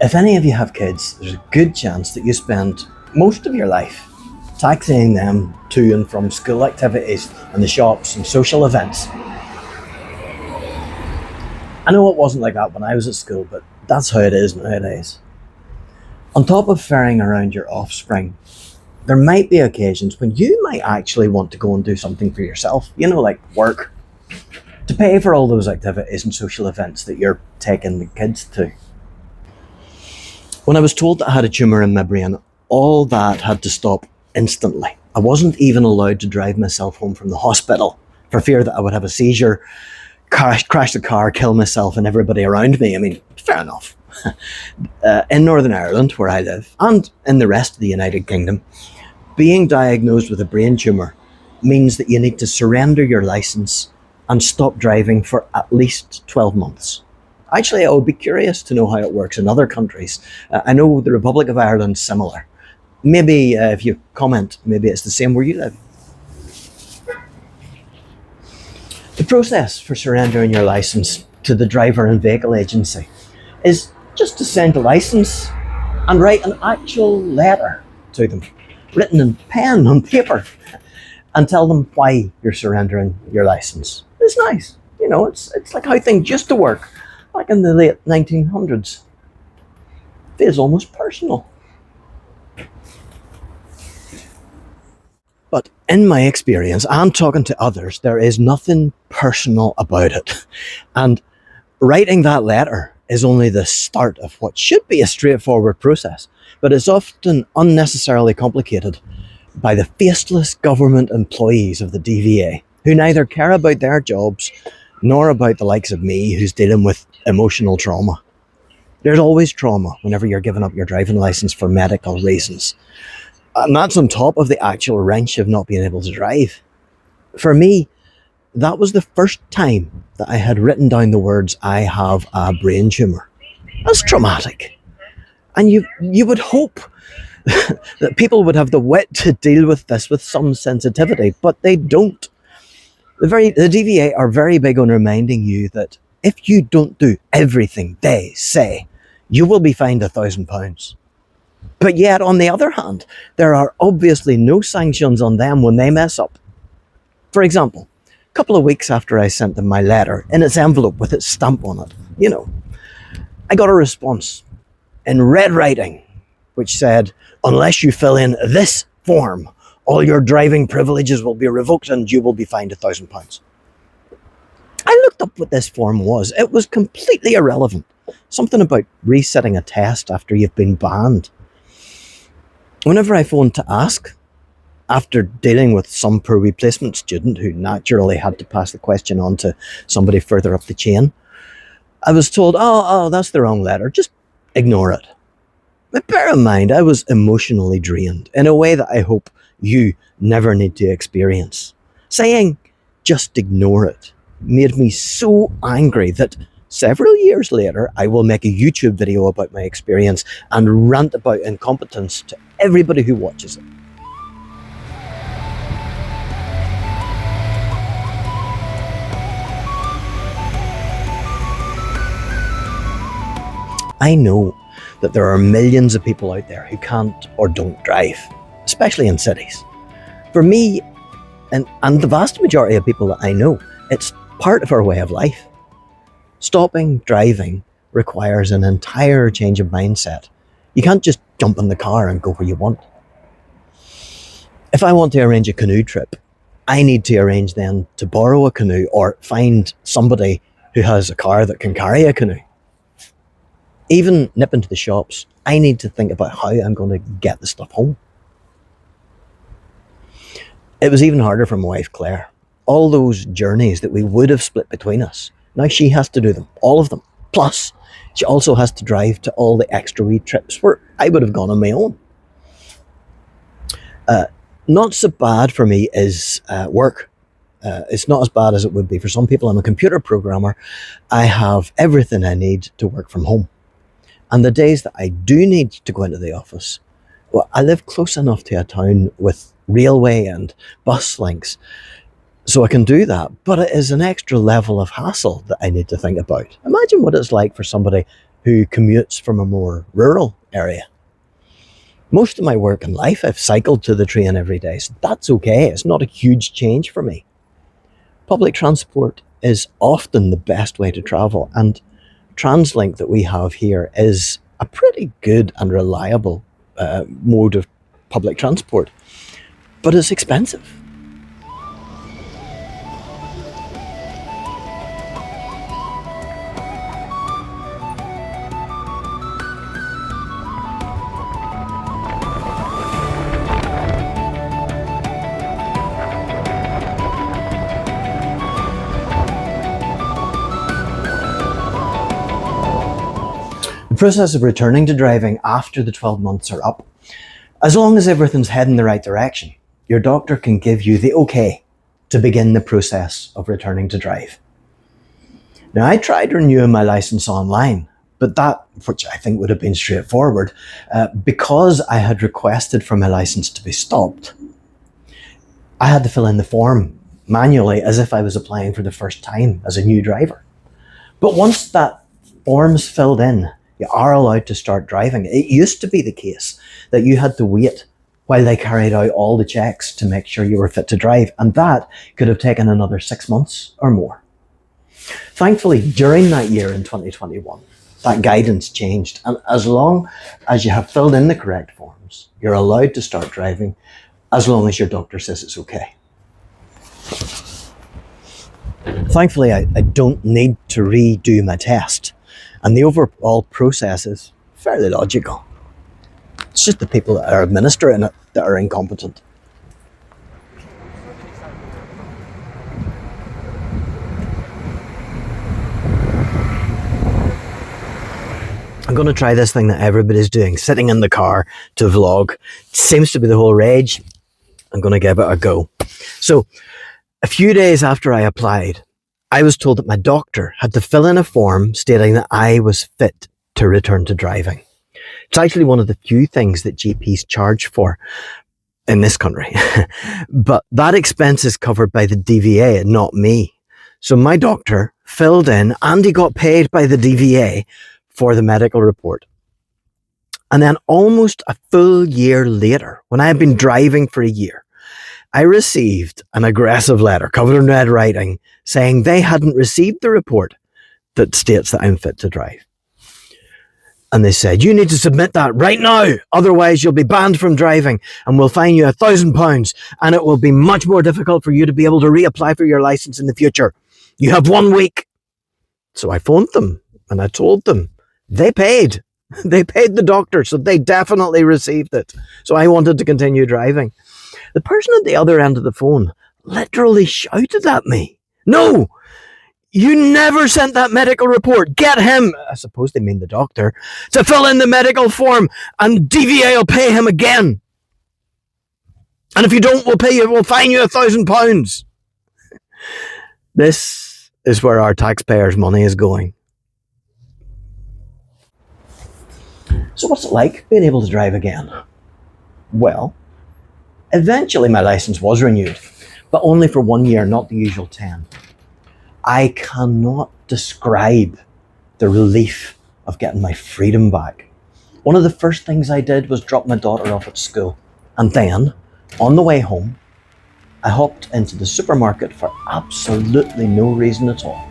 If any of you have kids, there's a good chance that you spend most of your life taxiing them to and from school activities and the shops and social events. I know it wasn't like that when I was at school, but that's how it is nowadays. On top of ferrying around your offspring, there might be occasions when you might actually want to go and do something for yourself, like work, to pay for all those activities and social events that you're taking the kids to. When I was told that I had a tumour in my brain, all that had to stop instantly. I wasn't even allowed to drive myself home from the hospital for fear that I would have a seizure, crash the car, kill myself and everybody around me. I mean, fair enough. In Northern Ireland, where I live, and in the rest of the United Kingdom, being diagnosed with a brain tumour means that you need to surrender your licence and stop driving for at least 12 months. Actually, I would be curious to know how it works in other countries. I know the Republic of Ireland's similar. Maybe if you comment, maybe it's the same where you live. The process for surrendering your licence to the driver and vehicle agency is just to send a licence and write an actual letter to them, written in pen on paper, and tell them why you're surrendering your licence. It's nice, it's like how things used to work back in the late 1900s. It feels almost personal. But in my experience and talking to others, there is nothing personal about it. And writing that letter is only the start of what should be a straightforward process, but it's often unnecessarily complicated by the faceless government employees of the DVA, who neither care about their jobs nor about the likes of me who's dealing with emotional trauma. There's always trauma whenever you're giving up your driving licence for medical reasons. And that's on top of the actual wrench of not being able to drive. For me, that was the first time that I had written down the words, "I have a brain tumour." That's traumatic. And you would hope that people would have the wit to deal with this with some sensitivity, but they don't. The DVA are very big on reminding you that if you don't do everything they say, you will be fined £1,000. But yet, on the other hand, there are obviously no sanctions on them when they mess up. For example, a couple of weeks after I sent them my letter, in its envelope with its stamp on it, I got a response in red writing, which said, "Unless you fill in this form, all your driving privileges will be revoked and you will be fined £1,000. I looked up what this form was. It was completely irrelevant. Something about resetting a test after you've been banned. Whenever I phoned to ask, after dealing with some poor replacement student who naturally had to pass the question on to somebody further up the chain, I was told, oh, that's the wrong letter, just ignore it. But bear in mind, I was emotionally drained in a way that I hope you never need to experience. Saying, just ignore it, made me so angry that several years later, I will make a YouTube video about my experience and rant about incompetence to everybody who watches it. I know that there are millions of people out there who can't or don't drive, especially in cities. For me, and the vast majority of people that I know, it's part of our way of life. Stopping driving requires an entire change of mindset. You can't just jump in the car and go where you want. If I want to arrange a canoe trip, I need to arrange then to borrow a canoe or find somebody who has a car that can carry a canoe. Even nip into the shops, I need to think about how I'm going to get the stuff home. It was even harder for my wife, Claire. All those journeys that we would have split between us, now she has to do them, all of them. Plus, she also has to drive to all the extra wee trips where I would have gone on my own. Not so bad for me is work. It's not as bad as it would be for some people. I'm a computer programmer. I have everything I need to work from home. And the days that I do need to go into the office, well, I live close enough to a town with railway and bus links. So I can do that, but it is an extra level of hassle that I need to think about. Imagine what it's like for somebody who commutes from a more rural area. Most of my work in life, I've cycled to the train every day, so that's okay. It's not a huge change for me. Public transport is often the best way to travel, and TransLink that we have here is a pretty good and reliable mode of public transport, but it's expensive. The process of returning to driving after the 12 months are up, as long as everything's heading the right direction, your doctor can give you the okay to begin the process of returning to drive. Now, I tried renewing my license online, but that, which I think would have been straightforward, because I had requested for my license to be stopped, I had to fill in the form manually as if I was applying for the first time as a new driver. But once that form's filled in, you are allowed to start driving. It used to be the case that you had to wait while they carried out all the checks to make sure you were fit to drive, and that could have taken another 6 months or more. Thankfully, during that year in 2021, that guidance changed, and as long as you have filled in the correct forms, you're allowed to start driving as long as your doctor says it's okay. Thankfully, I don't need to redo my test, and the overall process is fairly logical. It's just the people that are administering it that are incompetent. I'm going to try this thing that everybody's doing, sitting in the car to vlog. It seems to be the whole rage. I'm going to give it a go. So, a few days after I applied, I was told that my doctor had to fill in a form stating that I was fit to return to driving. It's actually one of the few things that GPs charge for in this country. But that expense is covered by the DVA, not me. So my doctor filled in and he got paid by the DVA for the medical report. And then almost a full year later, when I had been driving for a year, I received an aggressive letter covered in red writing saying they hadn't received the report that states that I'm fit to drive. And they said, you need to submit that right now, otherwise you'll be banned from driving and we'll fine you £1,000 and it will be much more difficult for you to be able to reapply for your license in the future. You have 1 week. So I phoned them and I told them they paid. They paid the doctor, so they definitely received it. So I wanted to continue driving. The person at the other end of the phone literally shouted at me, no, you never sent that medical report. Get him, I suppose they mean the doctor, to fill in the medical form and DVA will pay him again. And if you don't, we'll fine you £1,000. This is where our taxpayers' money is going. So what's it like being able to drive again? Well, eventually my license was renewed, but only for 1 year, not the usual 10. I cannot describe the relief of getting my freedom back. One of the first things I did was drop my daughter off at school. And then, on the way home, I hopped into the supermarket for absolutely no reason at all.